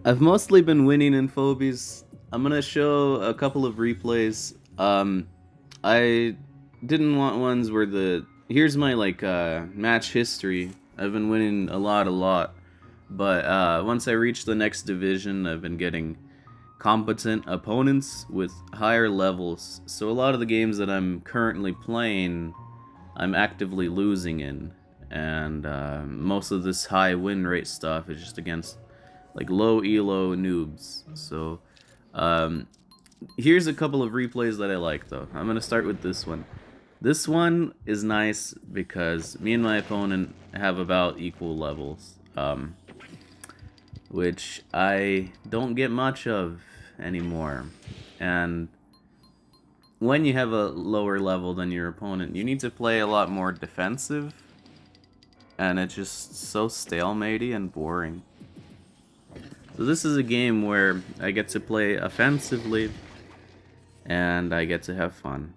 I've mostly been winning in Phobies. I'm gonna show a couple of replays. I didn't want ones where here's my match history. I've been winning a lot. But once I reach the next division, I've been getting competent opponents with higher levels. So a lot of the games that I'm currently playing, I'm actively losing in, and most of this high win rate stuff is just against like low elo noobs. So um, here's a couple of replays that I like though. I'm gonna start with this one. This one is nice because me and my opponent have about equal levels, which I don't get much of anymore. And when you have a lower level than your opponent, you need to play a lot more defensive, and it's just so stalematy and boring. So this is a game where I get to play offensively, and I get to have fun.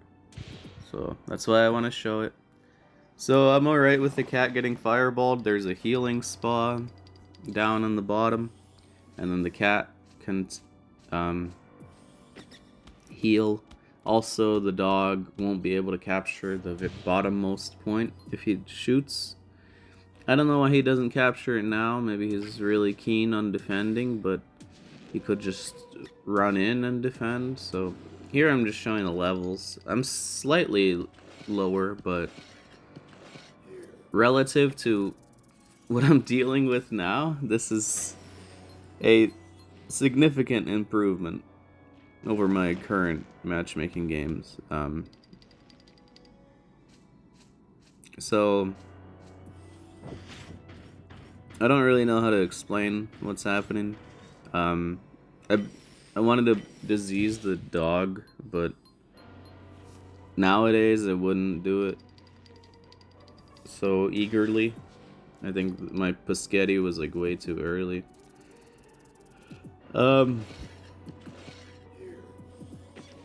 So that's why I want to show it. So I'm alright with the cat getting fireballed. There's a healing spa down on the bottom, and then the cat can heal. Also, the dog won't be able to capture the bottommost point if he shoots. I don't know why he doesn't capture it now. Maybe he's really keen on defending, but he could just run in and defend. So here I'm just showing the levels. I'm slightly lower, but relative to what I'm dealing with now, this is a significant improvement over my current matchmaking games. So I don't really know how to explain what's happening. Um, I I wanted to disease the dog, but nowadays I wouldn't do it so eagerly. I think my Paschetti was like way too early. Um,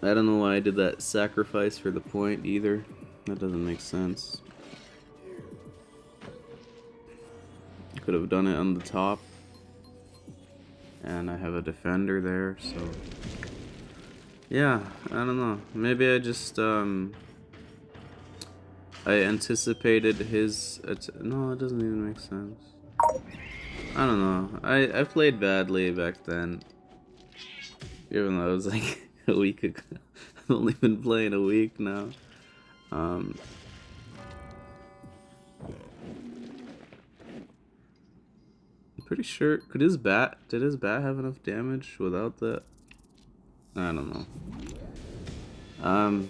I don't know why I did that sacrifice for the point either. That doesn't make sense. Could have done it on the top. And I have a defender there, so yeah, I don't know. Maybe I just I anticipated his no, it doesn't even make sense. I don't know. I played badly back then. Even though it was like a week ago. I've only been playing a week now. I'm pretty sure did his bat have enough damage without that? I don't know.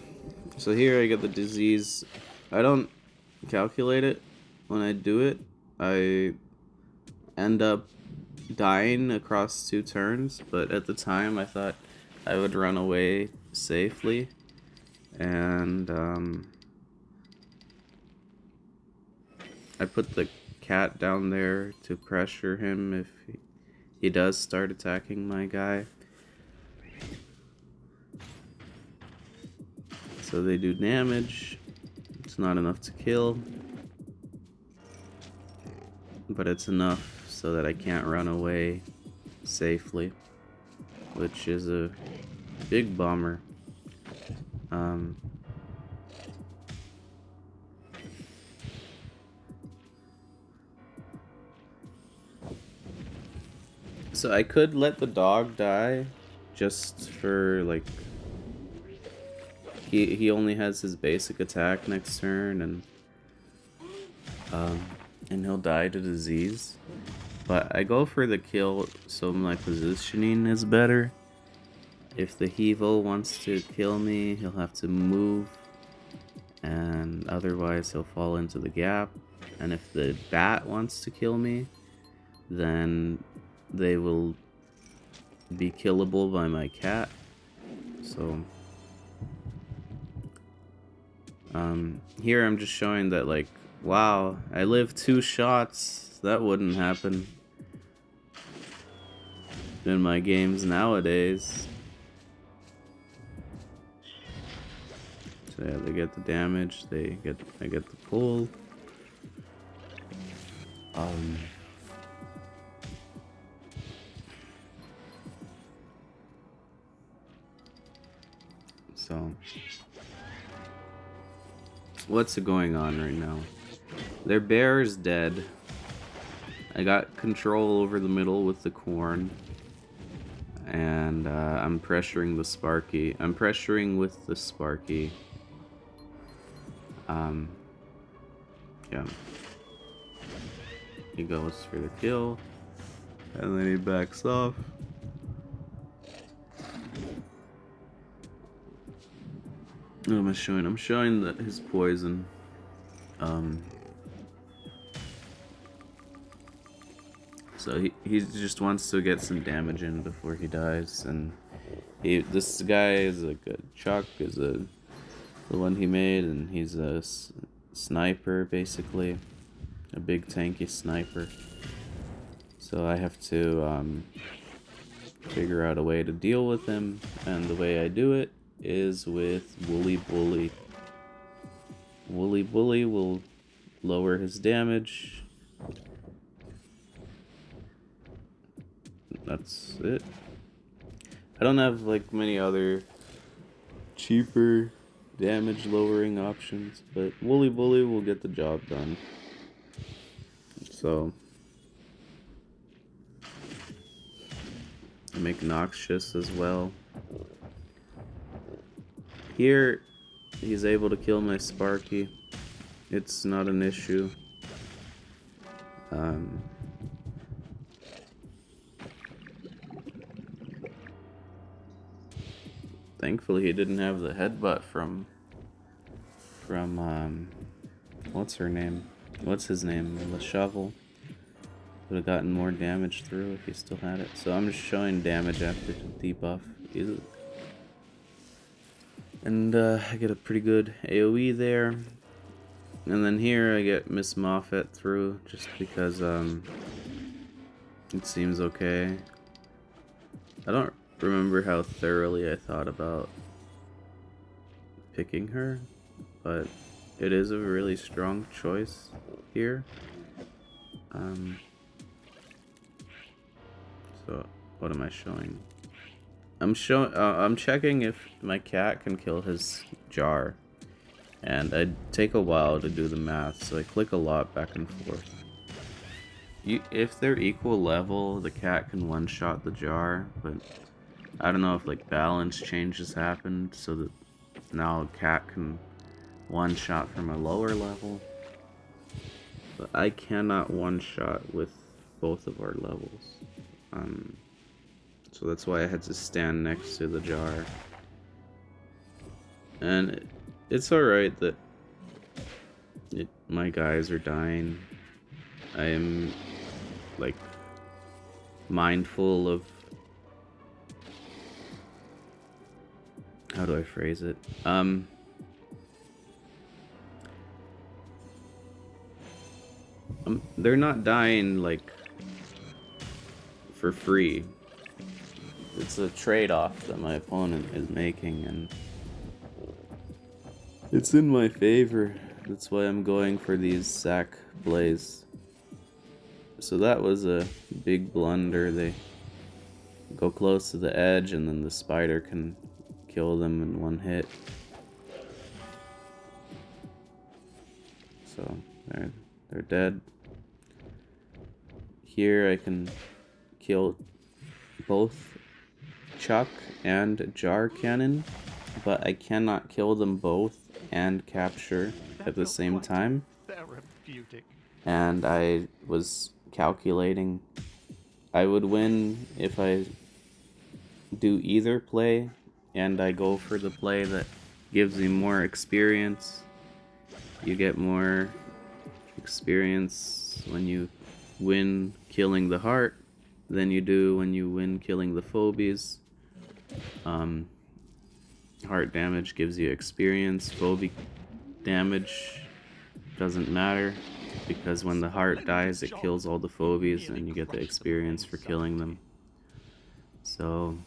So here I get the disease. I don't calculate it when I do it. I end up dying across 2 turns, but at the time I thought I would run away safely, and I put the cat down there to pressure him if he does start attacking my guy. So they do damage. It's not enough to kill, but it's enough so that I can't run away safely, which is a big bummer. So I could let the dog die just for like he only has his basic attack next turn, and he'll die to disease. But I go for the kill so my positioning is better. If the Hevo wants to kill me, he'll have to move, and otherwise he'll fall into the gap. And if the bat wants to kill me, then they will be killable by my cat. So here I'm just showing that, like, wow, I live 2 shots. That wouldn't happen in my games nowadays. So yeah, they get the damage, I get the pull. So, what's going on right now? Their bear is dead. I got control over the middle with the corn. And I'm pressuring the Sparky. I'm pressuring with the Sparky. Yeah. He goes for the kill. And then he backs off. What am I showing? I'm showing that his poison. So he just wants to get some damage in before he dies, and this guy is like a Chuck is the one he made, and he's a sniper basically, a big tanky sniper. So I have to figure out a way to deal with him, and the way I do it is with Woolly Bully. Woolly Bully will lower his damage. That's it. I don't have like many other cheaper damage lowering options, but Woolly Bully will get the job done. So I make Noxious as well. Here he's able to kill my Sparky. It's not an issue. Thankfully, he didn't have the headbutt from what's her name? What's his name? The shovel. Would have gotten more damage through if he still had it. So I'm just showing damage after debuff. And I get a pretty good AoE there. And then here I get Miss Moffat through just because it seems okay. I don't remember how thoroughly I thought about picking her, but it is a really strong choice here. So what am I showing? I'm checking if my cat can kill his jar, and I'd take a while to do the math, so I click a lot back and forth. If they're equal level, the cat can one-shot the jar, but I don't know if like balance changes happened so that now a cat can one-shot from a lower level. But I cannot one-shot with both of our levels. So that's why I had to stand next to the jar. And it's alright that my guys are dying. I am like mindful of, how do I phrase it? They're not dying like for free. It's a trade-off that my opponent is making, and it's in my favor. That's why I'm going for these sack plays. So that was a big blunder. They go close to the edge, and then the spider can kill them in one hit. So they're dead. Here I can kill both Chuck and Jar Cannon, but I cannot kill them both and capture at the same time. Therapeutic. And I was calculating I would win if I do either play, and I go for the play that gives me more experience. You get more experience when you win killing the heart than you do when you win killing the phobies. Heart damage gives you experience. Phobie damage doesn't matter, because when the heart dies, it kills all the phobies and you get the experience for killing them. So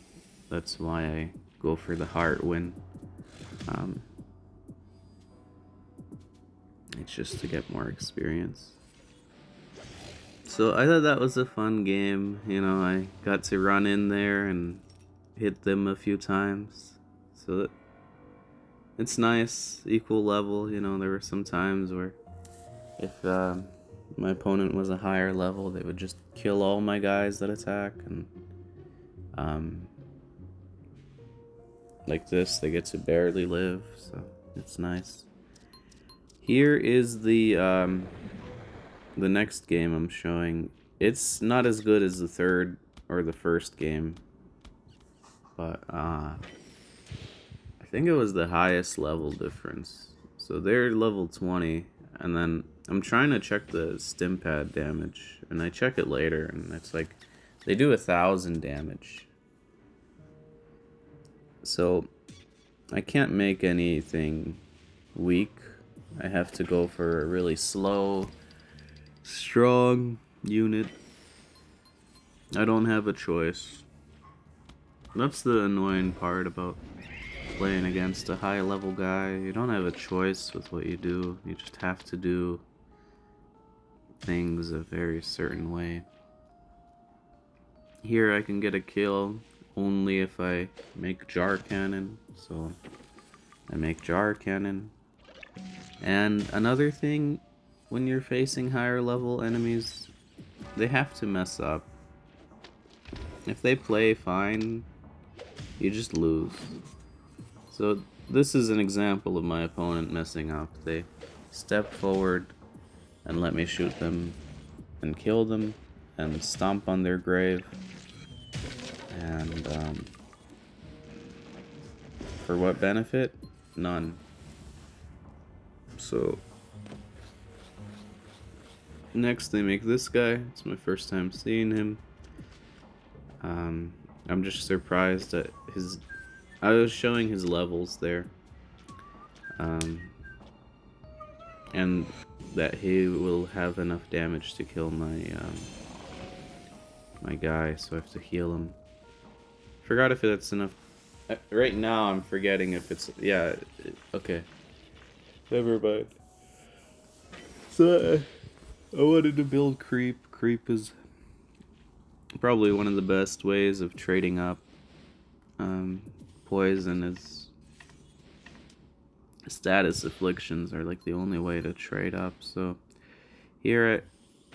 that's why I go for the heart win. It's just to get more experience. So I thought that was a fun game. You know, I got to run in there and hit them a few times. So It's nice, equal level. You know, there were some times where if my opponent was a higher level, they would just kill all my guys that attack, and like this, they get to barely live, so it's nice. Here is the next game I'm showing. It's not as good as the third or the first game, but I think it was the highest level difference. So they're level 20, and then I'm trying to check the stim pad damage, and I check it later, and it's like they do 1,000 damage. So I can't make anything weak. I have to go for a really slow, strong unit. I don't have a choice. That's the annoying part about playing against a high level guy. You don't have a choice with what you do. You just have to do things a very certain way. Here I can get a kill only if I make jar cannon. So I make jar cannon. And another thing, when you're facing higher level enemies, they have to mess up. If they play fine, you just lose. So this is an example of my opponent messing up. They step forward and let me shoot them and kill them and stomp on their grave. And for what benefit? None. So next they make this guy. It's my first time seeing him. I'm just surprised at his... I was showing his levels there. And that he will have enough damage to kill my my guy, so I have to heal him. Forgot if that's enough. Right now I'm forgetting if it's... yeah, okay. Never mind. So I wanted to build creep. Creep is probably one of the best ways of trading up. Poison is... status afflictions are like the only way to trade up. So here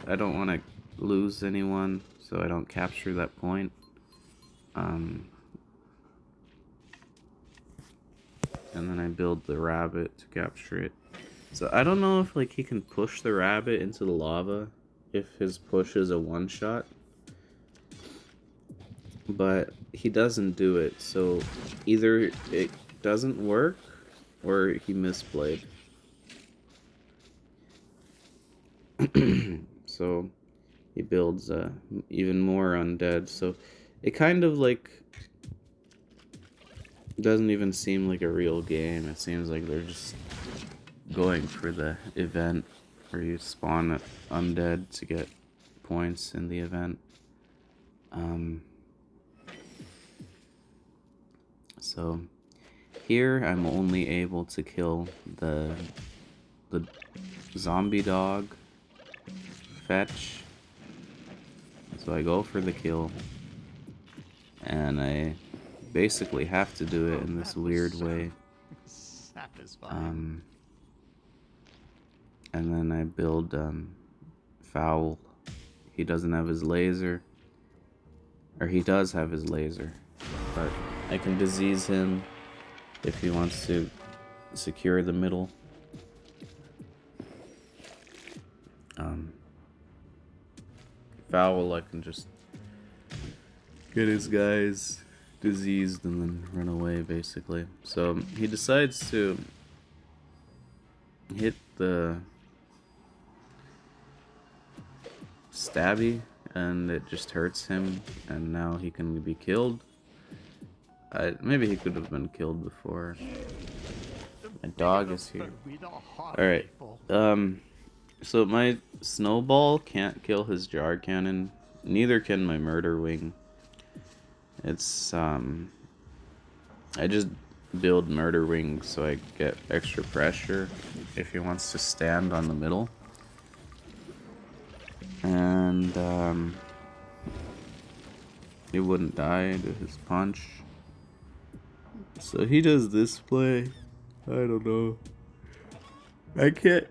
I don't want to lose anyone, so I don't capture that point. And then I build the rabbit to capture it. So I don't know if like he can push the rabbit into the lava if his push is a one-shot. But he doesn't do it, so either it doesn't work or he misplayed. So he builds even more undead, so it kind of like doesn't even seem like a real game. It seems like they're just going for the event where you spawn undead to get points in the event. So here I'm only able to kill the zombie dog fetch. So I go for the kill, and I basically have to do it in this weird way. And then I build Foul. He doesn't have his laser, or he does have his laser, but I can disease him if he wants to secure the middle. Foul, I can just get his guys diseased and then run away, basically. So he decides to hit the stabby, and it just hurts him, and now he can be killed. Maybe he could have been killed before. My dog is here. Alright. So my snowball can't kill his jar cannon. Neither can my murder wing. It's, I just build murder wing so I get extra pressure if he wants to stand on the middle. And, he wouldn't die to his punch. So he does this play. I don't know. I can't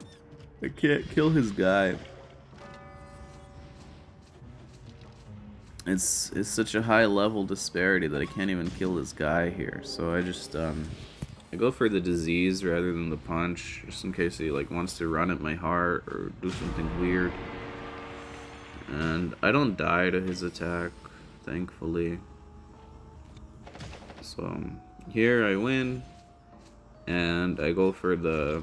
kill his guy. It's such a high level disparity that I can't even kill this guy here. So I just I go for the disease rather than the punch, just in case he like wants to run at my heart or do something weird. And I don't die to his attack, thankfully. So here I win, and I go for the.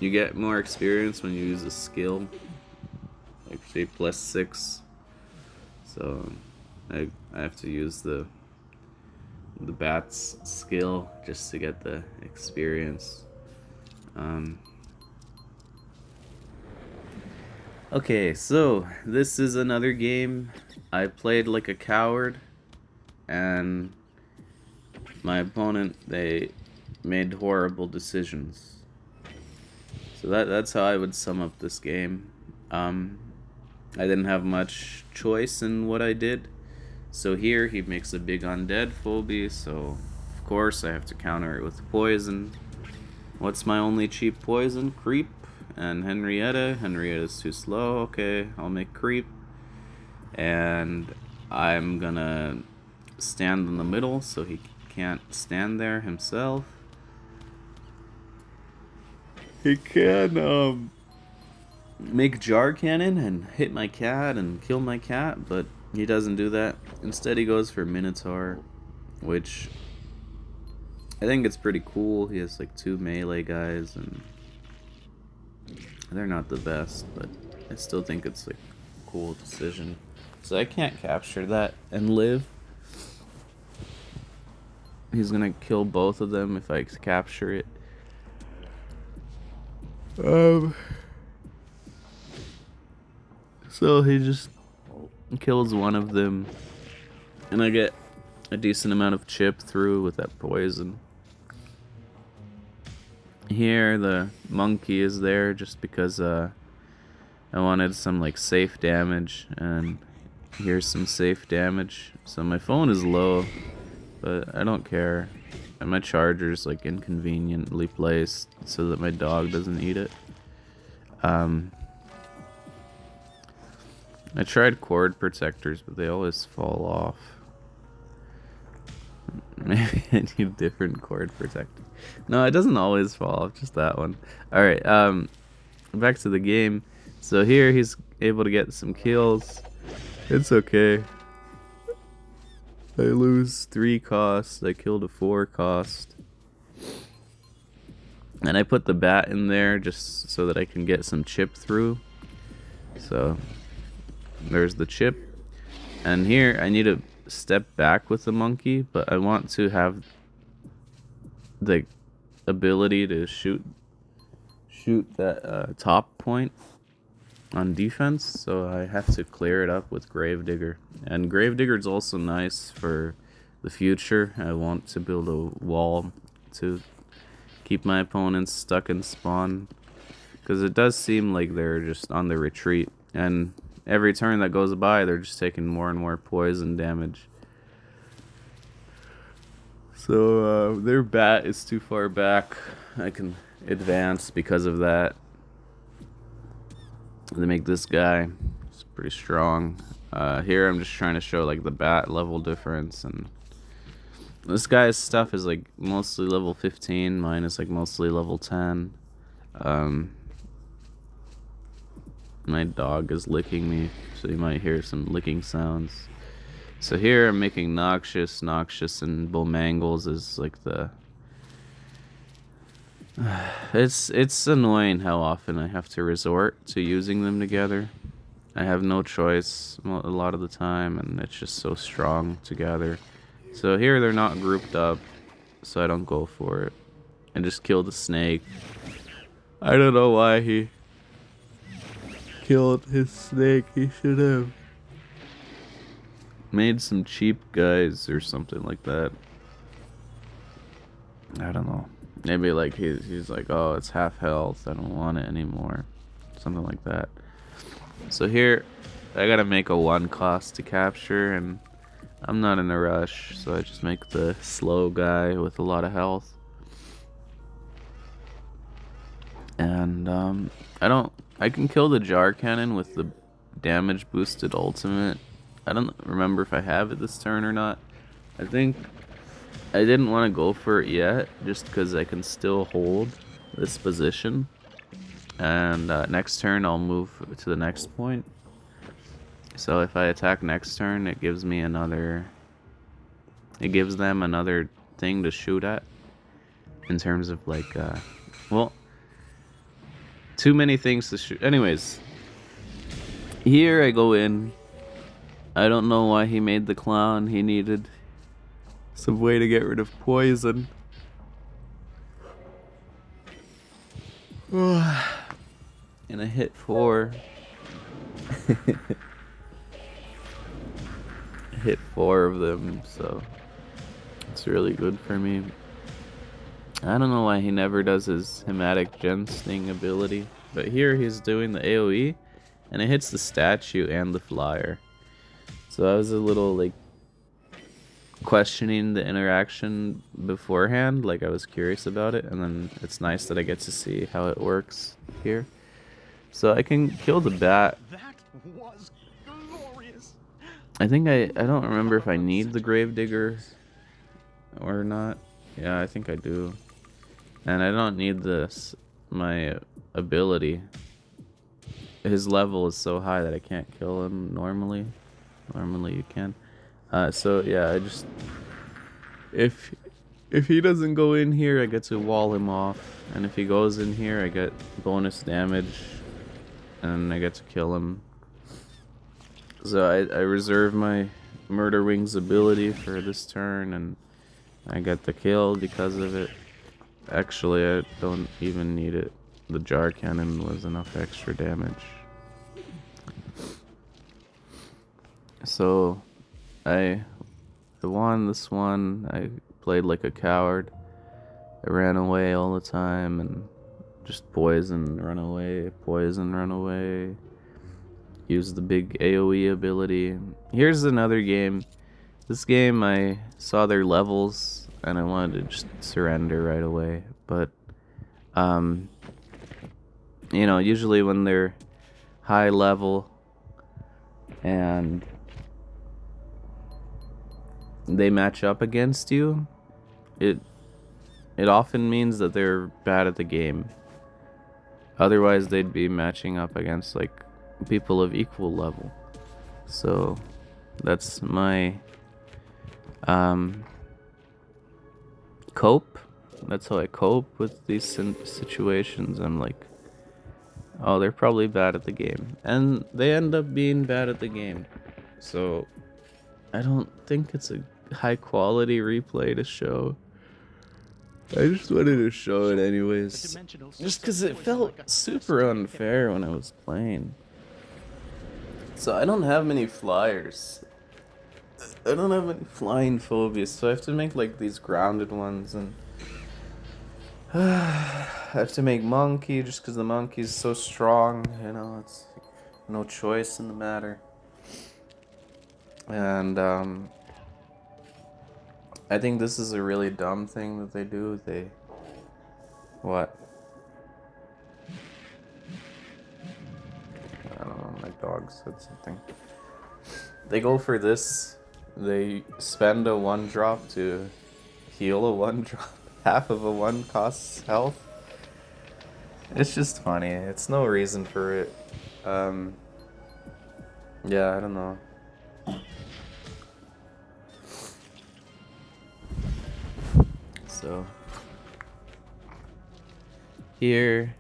You get more experience when you use a skill, like say +6. So I have to use the bat's skill just to get the experience. Okay, so this is another game. I played like a coward, and my opponent, they made horrible decisions. So that's how I would sum up this game. I didn't have much choice in what I did. So here he makes a big undead phobia, so of course I have to counter it with poison. What's my only cheap poison? Creep and Henrietta. Henrietta's too slow. Okay, I'll make creep. And I'm gonna stand in the middle so he can't stand there himself. He can make jar cannon and hit my cat and kill my cat, but he doesn't do that. Instead he goes for Minotaur, which I think it's pretty cool. He has like 2 melee guys, and they're not the best, but I still think it's like a cool decision. So I can't capture that and live. He's gonna kill both of them if I capture it. So he just kills one of them, and I get a decent amount of chip through with that poison. Here the monkey is there just because I wanted some like safe damage, and here's some safe damage. So my phone is low, but I don't care. And my charger's like inconveniently placed so that my dog doesn't eat it. I tried cord protectors, but they always fall off. Maybe I need different cord protector. No, it doesn't always fall off, just that one. Alright, back to the game. So here he's able to get some kills. It's okay. I lose 3 cost. I killed a 4 cost. And I put the bat in there just so that I can get some chip through. So there's the chip. And here I need to step back with the monkey, but I want to have the ability to shoot that top point on defense, so I have to clear it up with Gravedigger. And Gravedigger is also nice for the future. I want to build a wall to keep my opponents stuck in spawn, because it does seem like they're just on the retreat, and every turn that goes by they're just taking more and more poison damage. So their bat is too far back. I can advance because of that. They make this guy, it's pretty strong. Here I'm just trying to show like the bat level difference, and this guy's stuff is like mostly level 15, mine is like mostly level 10. My dog is licking me, so you might hear some licking sounds. So here I'm making Noxious, and Bomangles is like the... It's annoying how often I have to resort to using them together. I have no choice a lot of the time, and it's just so strong together. So here they're not grouped up, so I don't go for it. I just kill the snake. I don't know why he killed his snake. He should have made some cheap guys or something like that. I don't know. Maybe like he's like, oh, it's half health, I don't want it anymore. Something like that. So here, I gotta make a 1 cost to capture, and I'm not in a rush, so I just make the slow guy with a lot of health. And I can kill the jar cannon with the damage boosted ultimate. I don't remember if I have it this turn or not. I think I didn't want to go for it yet, just because I can still hold this position. And next turn I'll move to the next point. So if I attack next turn, it gives me another... It gives them another thing to shoot at. In terms of like, well, too many things to shoot. Anyways, here I go in. I don't know why he made the clown. He needed some way to get rid of poison. And I hit 4. I hit 4 of them, so it's really good for me. I don't know why he never does his Hematic Gen Sting ability, but here he's doing the AoE, and it hits the statue and the flyer. So I was a little like questioning the interaction beforehand, like I was curious about it, and then it's nice that I get to see how it works here. So I can kill the bat. That was glorious. I think I don't remember if I need the Gravedigger or not. Yeah, I think I do. And I don't need this, my ability. His level is so high that I can't kill him normally. Normally you can. So yeah, I just... If he doesn't go in here, I get to wall him off. And if he goes in here, I get bonus damage. And I get to kill him. So I reserve my Murder Wings ability for this turn, and I get the kill because of it. Actually, I don't even need it. The jar cannon was enough extra damage. So, I won this one. I played like a coward. I ran away all the time and just poison, run away, poison, run away. Use the big AoE ability. Here's another game. This game, I saw their levels and I wanted to just surrender right away. But, you know, usually when they're high level and they match up against you, it often means that they're bad at the game. Otherwise, they'd be matching up against, like, people of equal level. So, that's my cope. That's how I cope with these situations. I'm like, oh, they're probably bad at the game. And they end up being bad at the game. So, I don't think it's a high quality replay to show. I just wanted to show it anyways. Just because it felt super unfair when I was playing. So I don't have many flyers. I don't have any flying phobias, so I have to make like these grounded ones, and I have to make monkey just because the monkey's so strong, you know, it's no choice in the matter. And I think this is a really dumb thing that they do. What? I don't know, my dog said something. They go for this. They spend a 1-drop to heal a 1-drop. Half of a 1 costs health. It's just funny. It's no reason for it. Yeah, I don't know. So here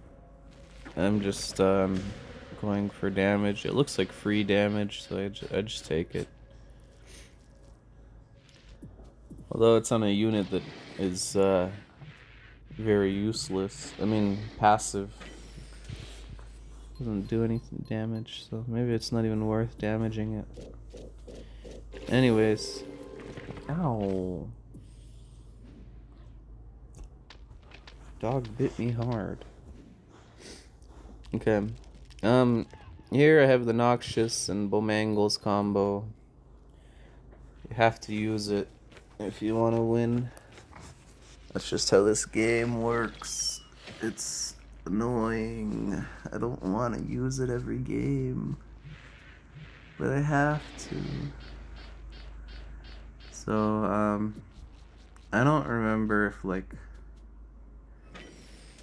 I'm just going for damage. It looks like free damage, so I just take it. Although it's on a unit that is very useless. I mean, passive. Doesn't do anything damage, so maybe it's not even worth damaging it. Anyways. Ow. Dog bit me hard. Okay. Here I have the Noxious and Bomangles combo. You have to use it if you want to win. That's just how this game works. It's annoying. I don't want to use it every game, but I have to. So, I don't remember if, like,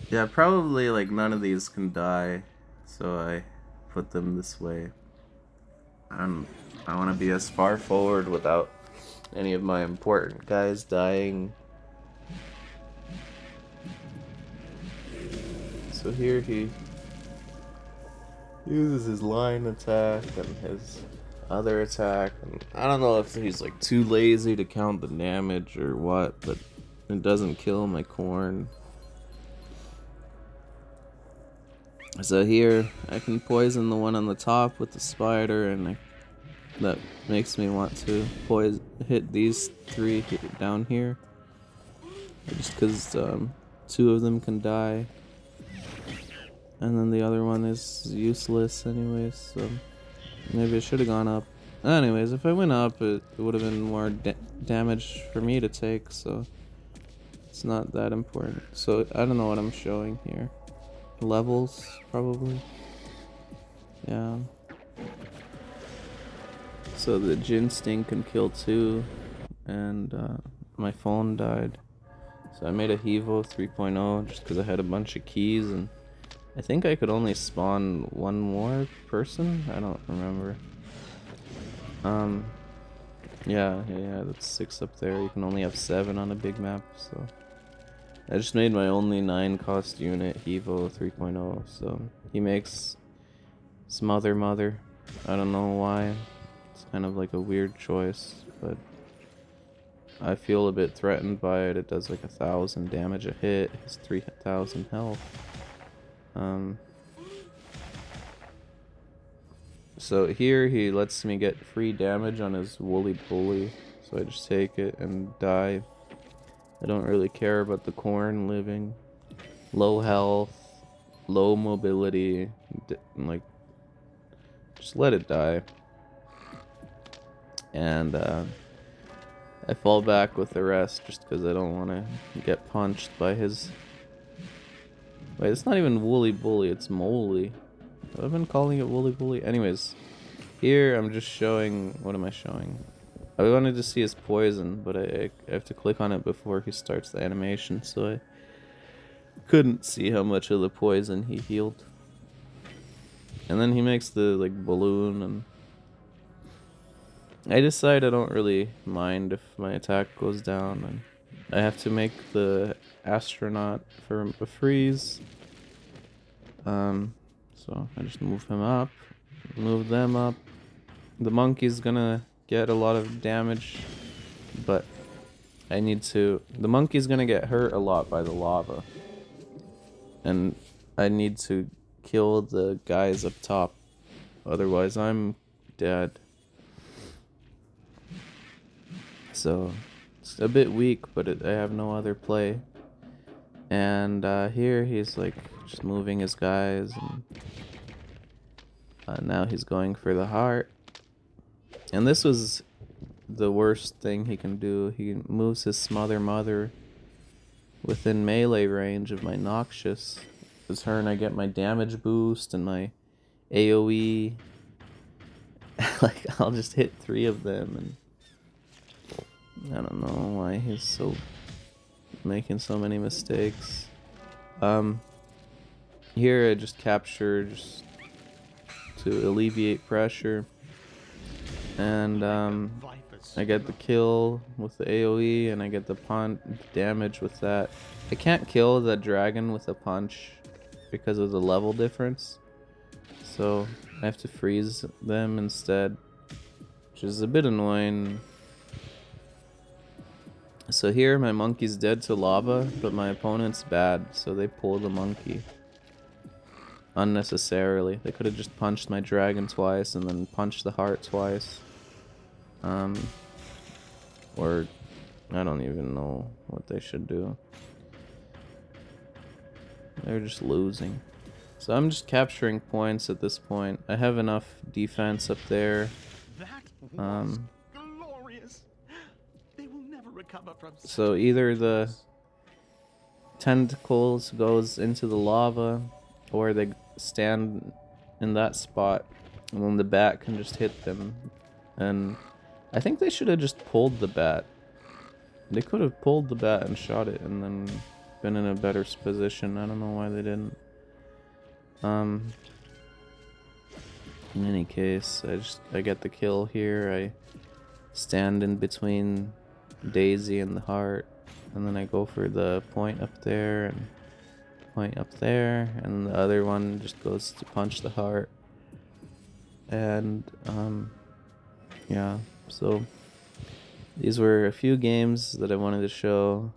yeah, probably, like, none of these can die, so I put them this way. I want to be as far forward without any of my important guys dying. So here he uses his line attack and his other attack, and I don't know if he's like too lazy to count the damage or what, but it doesn't kill my corn. So here I can poison the one on the top with the spider, and that makes me want to hit these three down here, just because 2 of them can die. And then the other one is useless anyways, so maybe I should have gone up. Anyways, if I went up, it would have been more damage for me to take, so it's not that important. So I don't know what I'm showing here. Levels, probably. Yeah. So the Jin Sting can kill 2, and my phone died. So I made a Hevo 3.0 just because I had a bunch of keys, and I think I could only spawn 1 more person? I don't remember. Yeah, that's 6 up there. You can only have 7 on a big map, so I just made my only 9 cost unit, Hevo 3.0, so he makes Smother Mother. I don't know why. It's kind of like a weird choice, but I feel a bit threatened by it. It does like 1,000 damage a hit, has 3,000 health. So here he lets me get free damage on his Woolly Bully, so I just take it and die. I don't really care about the corn living. Low health, low mobility, like, just let it die. And I fall back with the rest just because I don't want to get punched by his... Wait, it's not even Woolly Bully, it's Moly. I've been calling it Woolly Bully. Anyways, here I'm just showing... What am I showing? I wanted to see his poison, but I have to click on it before he starts the animation, so I couldn't see how much of the poison he healed. And then he makes the like balloon, and I decide I don't really mind if my attack goes down, and I have to make the astronaut for a freeze. So I just move him up, move them up. The monkey's gonna get a lot of damage, but I need to... The monkey's gonna get hurt a lot by the lava, and I need to kill the guys up top, otherwise I'm dead. So it's a bit weak, but I have no other play. And here he's like just moving his guys, and now he's going for the heart. And this was the worst thing he can do. He moves his Smother Mother within melee range of my Noxious. This turn I get my damage boost and my AoE. Like, I'll just hit 3 of them, and I don't know why he's so making so many mistakes. Here I just capture just to alleviate pressure, and I get the kill with the AoE, and I get the damage with that. I can't kill the dragon with a punch because of the level difference, so I have to freeze them instead, which is a bit annoying. So here my monkey's dead to lava, but my opponent's bad, so they pull the monkey unnecessarily. They could have just punched my dragon twice and then punched the heart twice. Or I don't even know what they should do. They're just losing. So I'm just capturing points at this point. I have enough defense up there. That was glorious. They will never recover from So either tentacles goes into the lava, or they stand in that spot, and then the bat can just hit them. And I think they should have just pulled the bat. They could have pulled the bat and shot it, and then been in a better position. I don't know why they didn't. In any case, I get the kill here. I stand in between Daisy and the heart, and then I go for the point up there and point up there, and the other one just goes to punch the heart. And yeah, so these were a few games that I wanted to show.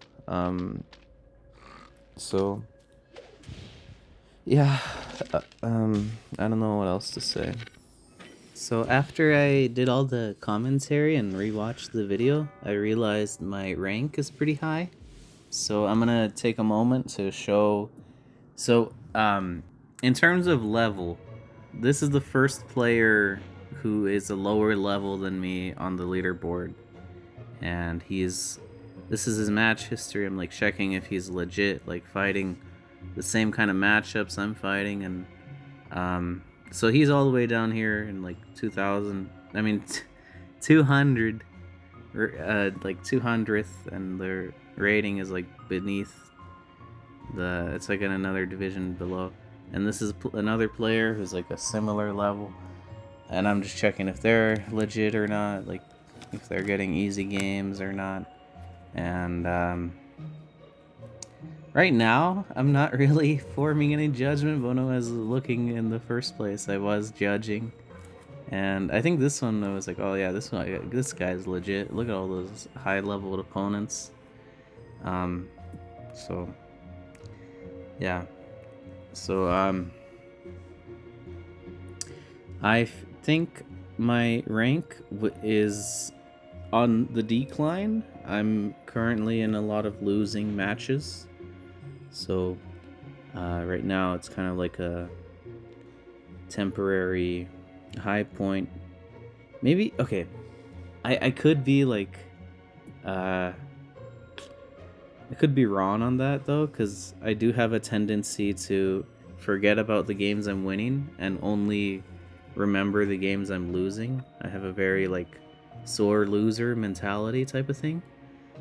So yeah, I don't know what else to say. So after I did all the commentary and rewatched the video, I realized my rank is pretty high. So I'm gonna take a moment to show. So in terms of level, this is the first player who is a lower level than me on the leaderboard, and this is his match history. I'm like checking if he's legit, like fighting the same kind of matchups I'm fighting, and so he's all the way down here in like 200, like 200th, and the rating is like beneath it's like in another division below. And this is another player who's like a similar level, and I'm just checking if they're legit or not, like if they're getting easy games or not. And right now, I'm not really forming any judgment, but when I was looking in the first place, I was judging. And I think this one, I was like, oh yeah, this guy's legit. Look at all those high-leveled opponents. So, yeah. So, I think my rank is on the decline. I'm currently in a lot of losing matches. So right now it's kind of like a temporary high point. Maybe, okay, I could be like, I could be wrong on that though, because I do have a tendency to forget about the games I'm winning and only remember the games I'm losing. I have a very like sore loser mentality type of thing.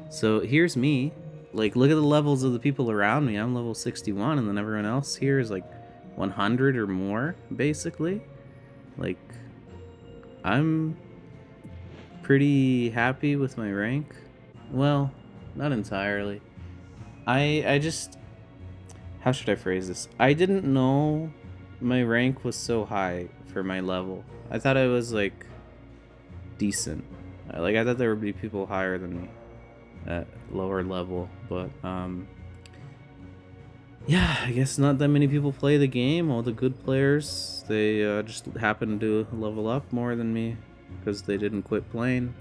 So here's me. Like, look at the levels of the people around me. I'm level 61, and then everyone else here is like 100 or more, basically. Like, I'm pretty happy with my rank. Well, not entirely. I just... How should I phrase this? I didn't know my rank was so high for my level. I thought I was, like, decent. Like, I thought there would be people higher than me at lower level, but yeah, I guess not that many people play the game. All the good players, they just happen to level up more than me because they didn't quit playing.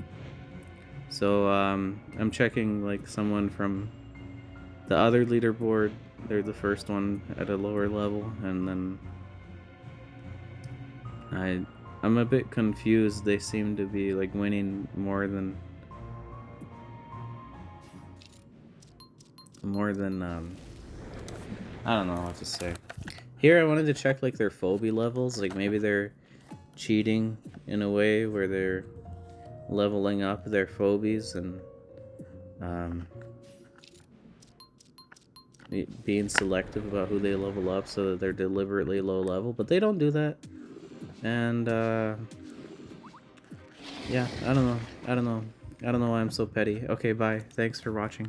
So I'm checking like someone from the other leaderboard. They're the first one at a lower level, and then I'm a bit confused. They seem to be like winning more than I don't know what to say. Here I wanted to check like their phobia levels, like maybe they're cheating in a way where they're leveling up their phobies and being selective about who they level up so that they're deliberately low level, but they don't do that. And yeah, I don't know why I'm so petty. Okay, bye. Thanks for watching.